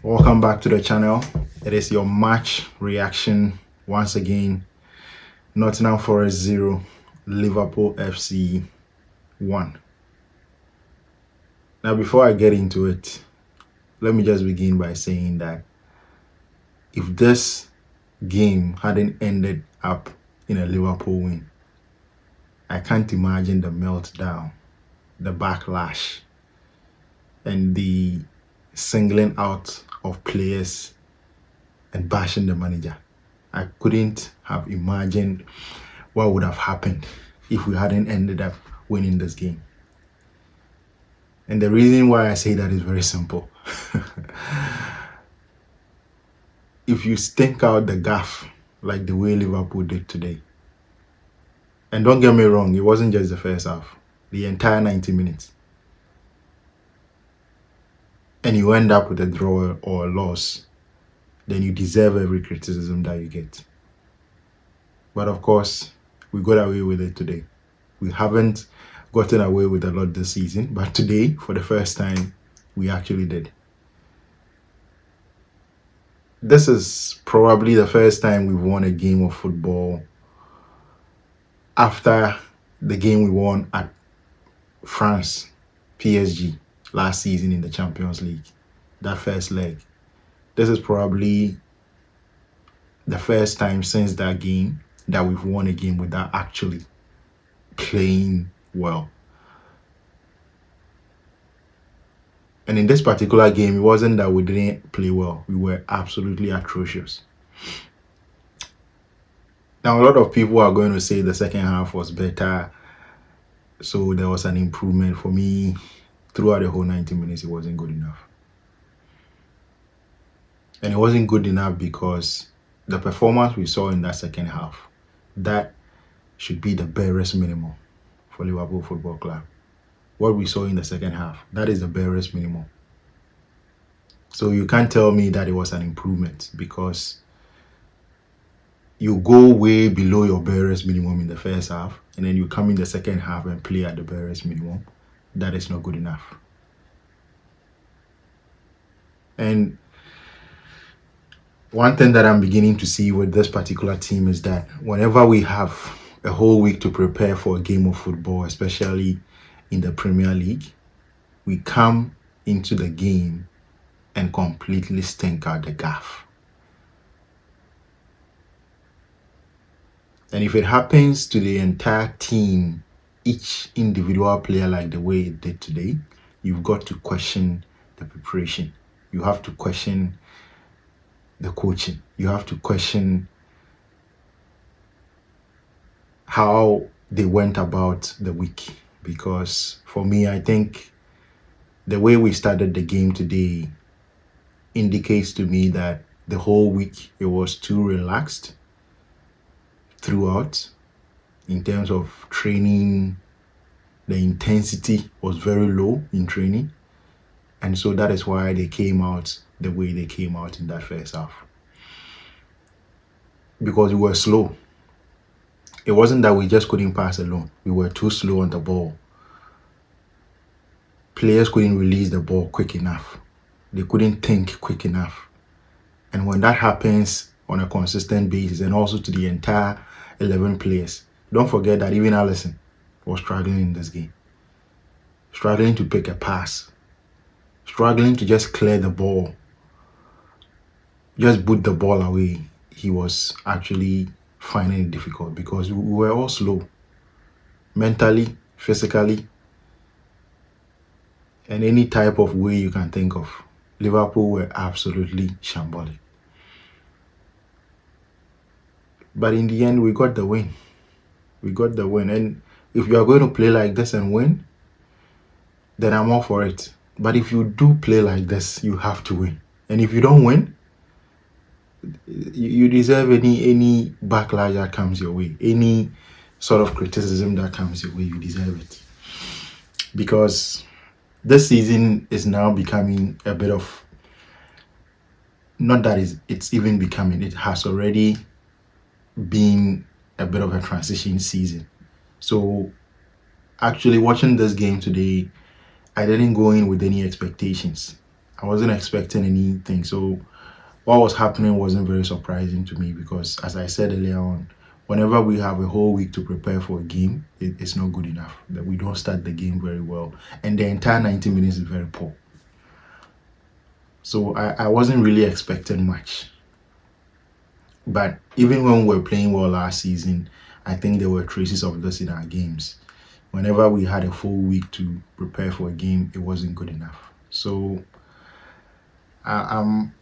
Welcome back to the channel. It is your match reaction once again. Nottingham Forest 0, Liverpool FC 1. Now before I get into it, let me just begin by saying that if this game hadn't ended up in a Liverpool win, I can't imagine the meltdown, the backlash, and the singling out of players and bashing the manager. I couldn't have imagined what would have happened if we hadn't ended up winning this game. And the reason why I say that is very simple. If you stink out the gaff like the way Liverpool did today, and don't get me wrong, it wasn't just the first half, the entire 90 minutes, and you end up with a draw or a loss, then you deserve every criticism that you get. But of course, we got away with it today. We haven't gotten away with a lot this season, but today, for the first time, we actually did. This is probably the first time we've won a game of football after the game we won at France, PSG, last season in the Champions League, that first leg. This is probably the first time since that game that we've won a game without actually playing well. And in this particular game, it wasn't that we didn't play well. We were absolutely atrocious. Now, a lot of people are going to say the second half was better, so there was an improvement. For me, throughout the whole 90 minutes, it wasn't good enough. And it wasn't good enough because the performance we saw in that second half, that should be the barest minimum for Liverpool Football Club. What we saw in the second half, that is the barest minimum. So you can't tell me that it was an improvement, because you go way below your barest minimum in the first half, and then you come in the second half and play at the barest minimum. That is not good enough. And one thing that I'm beginning to see with this particular team is that whenever we have a whole week to prepare for a game of football, especially in the Premier League, we come into the game and completely stink out the gaff. And if it happens to the entire team, each individual player, like the way it did today, you've got to question the preparation. You have to question the coaching. You have to question how they went about the week. Because for me, I think the way we started the game today indicates to me that the whole week it was too relaxed throughout. In terms of training, the intensity was very low in training. And so that is why they came out the way they came out in that first half. Because we were slow. It wasn't that we just couldn't pass alone. We were too slow on the ball. Players couldn't release the ball quick enough. They couldn't think quick enough. And when that happens on a consistent basis, and also to the entire 11 players, don't forget that even Alisson was struggling in this game. Struggling to pick a pass. Struggling to just clear the ball. Just boot the ball away. He was actually finding it difficult because we were all slow. Mentally, physically, and any type of way you can think of. Liverpool were absolutely shambolic. But in the end, we got the win. We got the win. And if you are going to play like this and win, then I'm all for it. But if you do play like this, you have to win. And if you don't win, you deserve any backlash that comes your way. Any sort of criticism that comes your way, you deserve it. Because this season is now becoming a bit of, not that it's even becoming, it has already been a bit of a transition season. So actually watching this game today, I didn't go in with any expectations. I wasn't expecting anything. So what was happening wasn't very surprising to me because, as I said earlier on, whenever we have a whole week to prepare for a game, it's not good enough. That we don't start the game very well, and the entire 90 minutes is very poor. So I wasn't really expecting much. But even when we were playing well last season, I think there were traces of this in our games. Whenever we had a full week to prepare for a game, it wasn't good enough. So I'm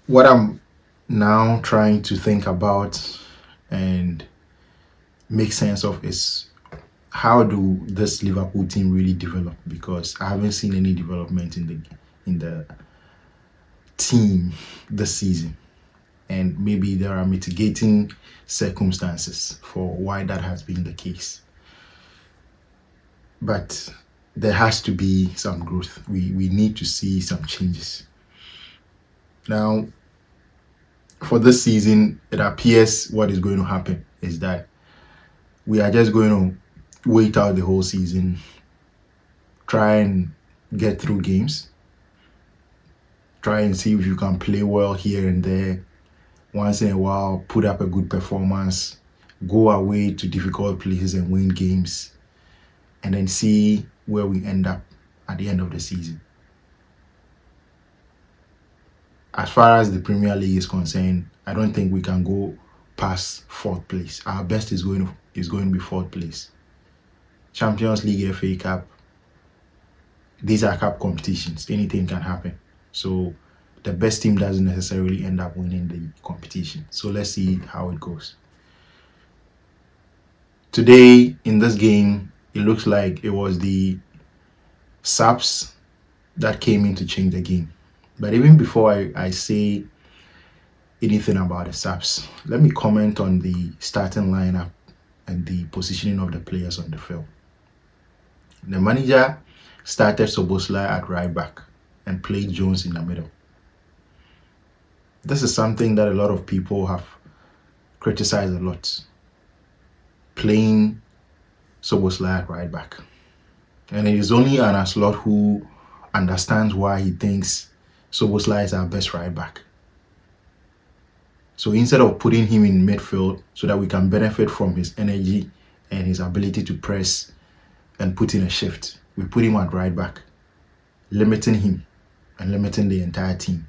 what I'm now trying to think about and make sense of is how do this Liverpool team really develop? Because I haven't seen any development in the team this season, and maybe there are mitigating circumstances for why that has been the case. But there has to be some growth. We need to see some changes. Now, for this season, it appears what is going to happen is that we are just going to wait out the whole season, try and get through games, try and see if you can play well here and there, once in a while, put up a good performance, go away to difficult places and win games, and then see where we end up at the end of the season. As far as the Premier League is concerned, I don't think we can go past fourth place. Our best is going to be fourth place. Champions League, FA Cup, these are cup competitions. Anything can happen. So the best team doesn't necessarily end up winning the competition. So let's see how it goes. Today in this game, it looks like it was the subs that came in to change the game. But even before I say anything about the subs, let me comment on the starting lineup and the positioning of the players on the field. The manager started Szoboszlai at right back and played Jones in the middle. This is something that a lot of people have criticized a lot. Playing Szoboszlai at right back. And it is only an Anslot who understands why he thinks Szoboszlai is our best right back. So instead of putting him in midfield so that we can benefit from his energy and his ability to press and put in a shift, we put him at right back, limiting him and limiting the entire team.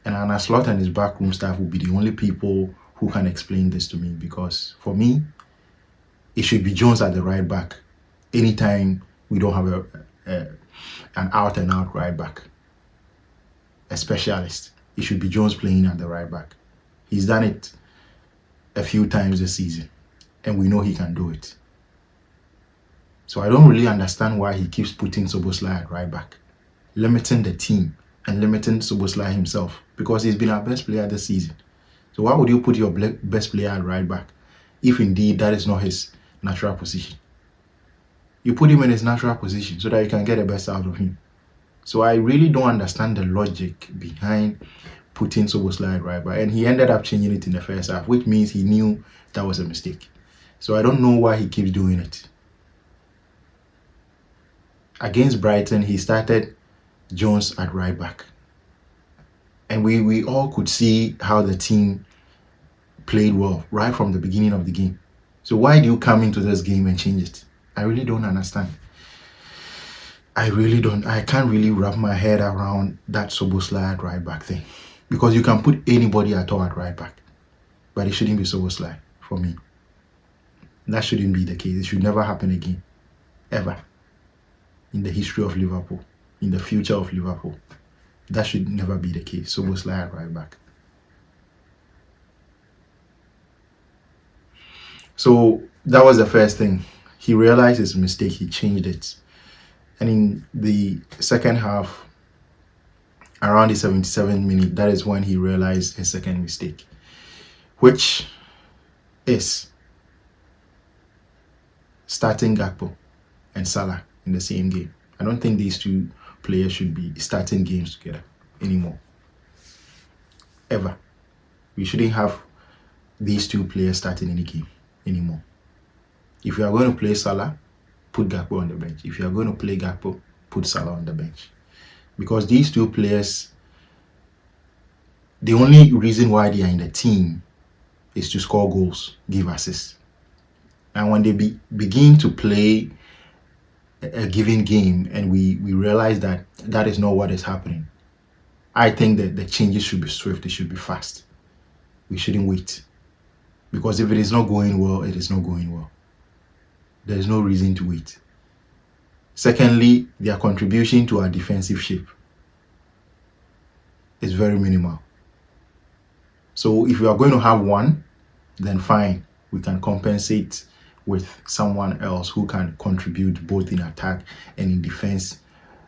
And Anslot and his backroom staff will be the only people who can explain this to me, because for me, it should be Jones at the right back anytime we don't have an out and out right back, a specialist. It should be Jones playing at the right back. He's done it a few times this season, and we know he can do it. So I don't really understand why he keeps putting Szoboszlai at right back, limiting the team and limiting Szoboszlai himself, because he's been our best player this season. So why would you put your best player at right back if indeed that is not his natural position? You put him in his natural position so that you can get the best out of him. So I really don't understand the logic behind putting Szoboszlai at right back. And he ended up changing it in the first half, which means he knew that was a mistake. So I don't know why he keeps doing it. Against Brighton, he started Jones at right back. And we all could see how the team played well right from the beginning of the game. So why do you come into this game and change it? I really don't understand. I can't really wrap my head around that Szoboszlai at right back thing. Because you can put anybody at all at right back. But it shouldn't be Szoboszlai for me. That shouldn't be the case. It should never happen again. Ever. In the history of Liverpool. In the future of Liverpool. That should never be the case. Szoboszlai at right back. So that was the first thing. He realized his mistake. He changed it. And in the second half, around the 77th minute, that is when he realized his second mistake, which is starting Gakpo and Salah in the same game. I don't think these two players should be starting games together anymore. Ever. We shouldn't have these two players starting any game anymore. If you are going to play Salah, put Gakpo on the bench. If you are going to play Gakpo, put Salah on the bench. because these two players, the only reason why they are in the team is to score goals, give assists. And when they begin to play a given game and we realize that that is not what is happening, I think that the changes should be swift, they should be fast. We shouldn't wait. Because if it is not going well, it is not going well. There is no reason to wait. Secondly, their contribution to our defensive shape is very minimal. So if we are going to have one, then fine, we can compensate with someone else who can contribute both in attack and in defense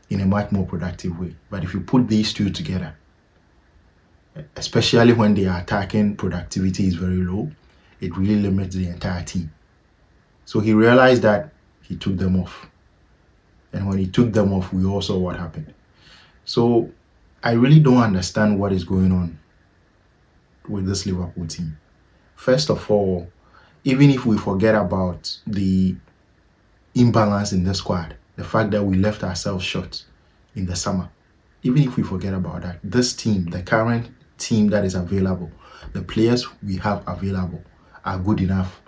in a much more productive way. But if you put these two together, especially when their attacking productivity is very low, it really limits the entire team. So he realized that, he took them off. And when he took them off, we all saw what happened. So I really don't understand what is going on with this Liverpool team. First of all, even if we forget about the imbalance in the squad, the fact that we left ourselves short in the summer, even if we forget about that, this team, the current team that is available, the players we have available are good enough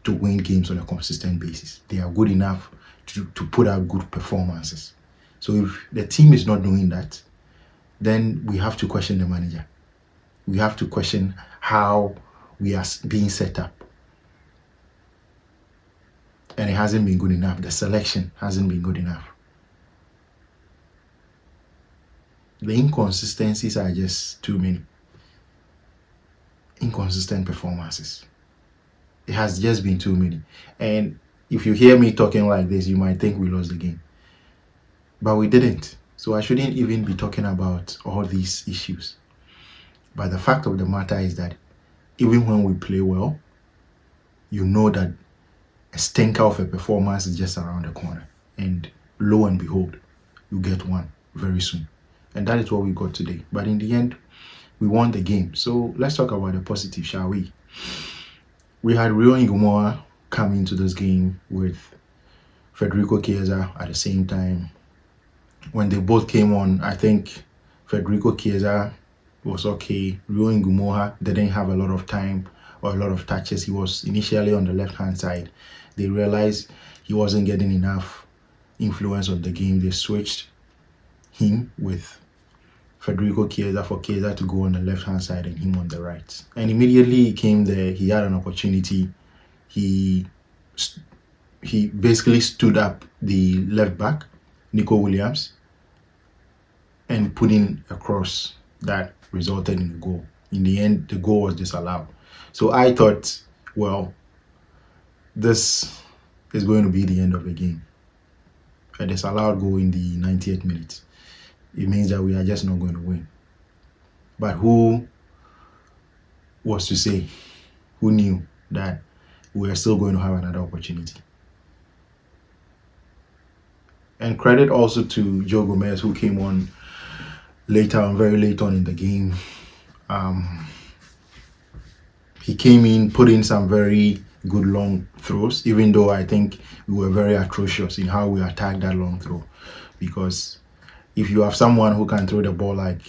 to win games on a consistent basis. They are good enough to put out good performances. So if the team is not doing that, then we have to question the manager. We have to question how we are being set up. And it hasn't been good enough. The selection hasn't been good enough. The inconsistencies are just too many. Inconsistent performances. It has just been too many. And if you hear me talking like this, you might think we lost the game. But we didn't. So I shouldn't even be talking about all these issues. But the fact of the matter is that even when we play well, you know that a stinker of a performance is just around the corner. And lo and behold, you get one very soon. And that is what we got today. But in the end, we won the game. So let's talk about the positive, shall we? We had Rio Ngumoa come into this game with Federico Chiesa at the same time. When they both came on, I think Federico Chiesa was okay. Rio Ngumoa didn't have a lot of time or a lot of touches. He was initially on the left-hand side. They realized he wasn't getting enough influence on the game. They switched him with Federico Chiesa for Chiesa to go on the left-hand side and him on the right. And immediately he came there, he had an opportunity. He basically stood up the left back, Nico Williams, and put in a cross that resulted in a goal. In the end, the goal was disallowed. So I thought, well, this is going to be the end of the game. A disallowed goal in the 90th minute. It means that we are just not going to win. But who was to say? Who knew that we are still going to have another opportunity? And credit also to Joe Gomez, who came on later on, very late on in the game. He came in, put in some very good long throws, even though I think we were very atrocious in how we attacked that long throw. Because if you have someone who can throw the ball like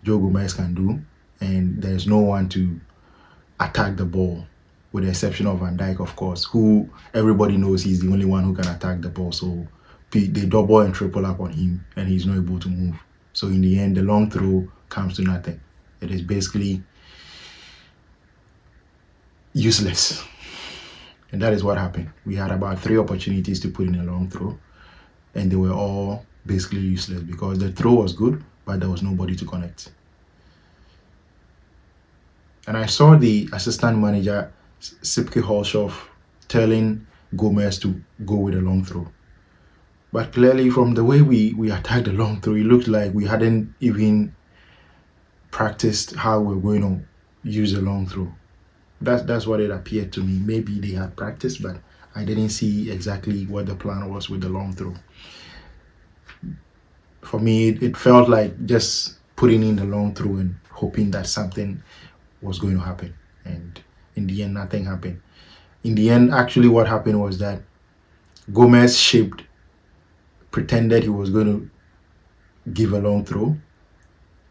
Joe Gomez can do, and there's no one to attack the ball, with the exception of Van Dijk, of course, who everybody knows he's the only one who can attack the ball. So they double and triple up on him, and he's not able to move. So in the end, the long throw comes to nothing. It is basically useless. And that is what happened. We had about 3 opportunities to put in a long throw, and they were all basically useless because the throw was good, but there was nobody to connect. And I saw the assistant manager, Sipke Holshoff, telling Gomez to go with a long throw. But clearly, from the way we attacked the long throw, it looked like we hadn't even practiced how we're going to use a long throw. That's what it appeared to me. Maybe they had practiced, but I didn't see exactly what the plan was with the long throw. For me, it felt like just putting in the long throw and hoping that something was going to happen. And in the end, nothing happened. In the end, actually what happened was that Gomez pretended he was going to give a long throw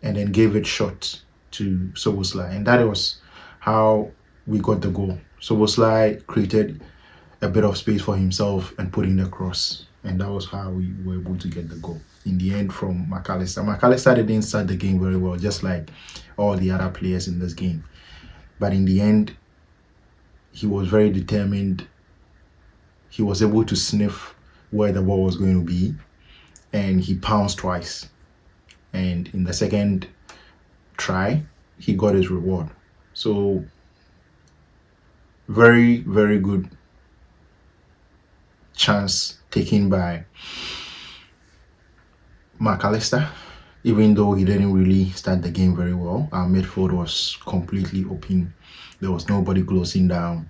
and then gave it short to Soboslai, and that was how we got the goal. Soboslai created a bit of space for himself and put in the cross, and that was how we were able to get the goal in the end from McAllister. McAllister didn't start the game very well, just like all the other players in this game, but in the end he was very determined. He was able to sniff where the ball was going to be, and he pounced twice, and in the second try he got his reward. So very, very good chance taken by McAllister, even though he didn't really start the game very well. Our midfield was completely open. There was nobody closing down.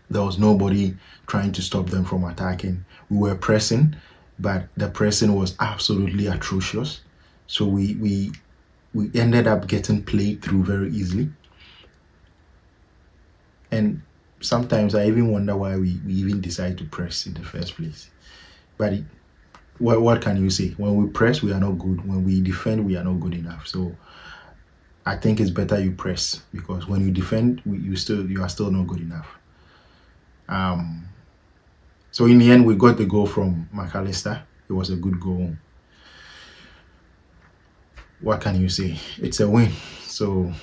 There was nobody trying to stop them from attacking. We were pressing, but the pressing was absolutely atrocious. So we ended up getting played through very easily. And sometimes I even wonder why we even decide to press in the first place. But what can you say? When we press, we are not good. When we defend, we are not good enough. So I think it's better you press, because when you defend, you are still not good enough. So in the end, we got the goal from McAllister. It was a good goal. What can you say? It's a win. So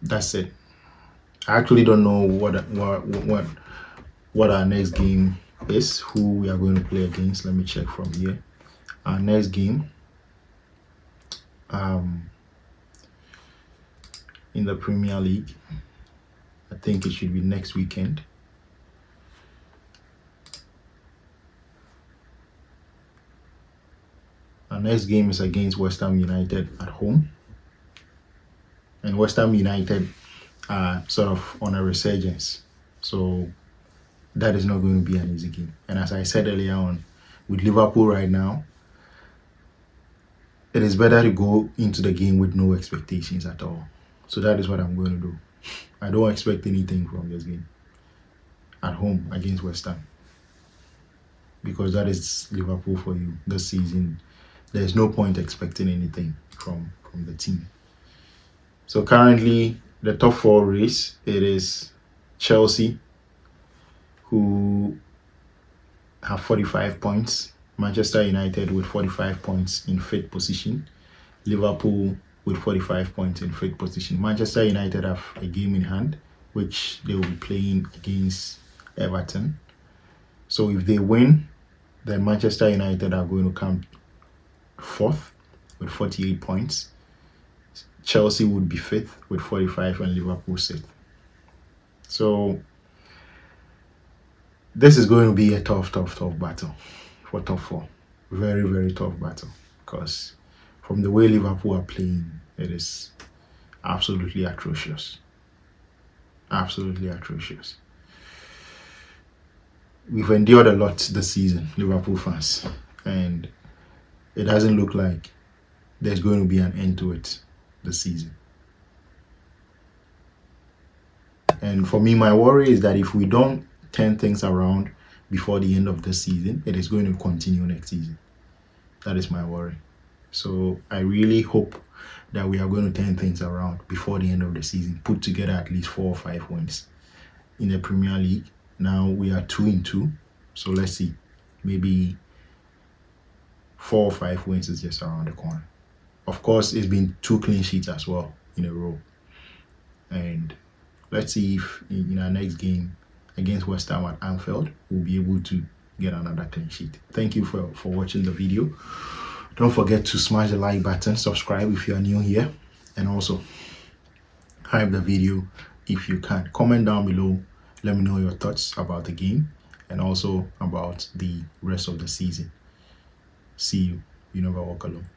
that's it. I actually don't know what our next game is, who we are going to play against. Let me check from here. Our next game in the Premier League, I think it should be next weekend. Our next game is against West Ham United at home, and West Ham United are sort of on a resurgence, so that is not going to be an easy game. And as I said earlier on, with Liverpool right now, it is better to go into the game with no expectations at all. So that is what I'm going to do. I don't expect anything from this game at home against West Ham, because that is Liverpool for you this season. There's no point expecting anything from the team. So currently, the top four race, it is Chelsea, who have 45 points, Manchester United with 45 points in fifth position, Liverpool with 45 points in fifth position. Manchester United have a game in hand, which they will be playing against Everton. So if they win, then Manchester United are going to come fourth with 48 points. Chelsea would be fifth with 45, and Liverpool sixth. So this is going to be a tough battle for top four. Very, very tough battle, because from the way Liverpool are playing, it is absolutely atrocious. Absolutely atrocious. We've endured a lot this season, Liverpool fans, and it doesn't look like there's going to be an end to it this season. And for me, my worry is that if we don't turn things around before the end of the season, it is going to continue next season. That is my worry. So I really hope that we are going to turn things around before the end of the season, put together at least 4 or 5 wins in the Premier League. Now we are 2-2, so let's see, maybe 4 or 5 wins is just around the corner. Of course, it's been 2 clean sheets as well in a row, and let's see if in our next game against West Ham at Anfield, we'll be able to get another clean sheet. Thank you for watching the video. Don't forget to smash the like button, subscribe if you are new here, and also hype the video if you can. Comment down below, let me know your thoughts about the game and also about the rest of the season. See you. You never walk alone.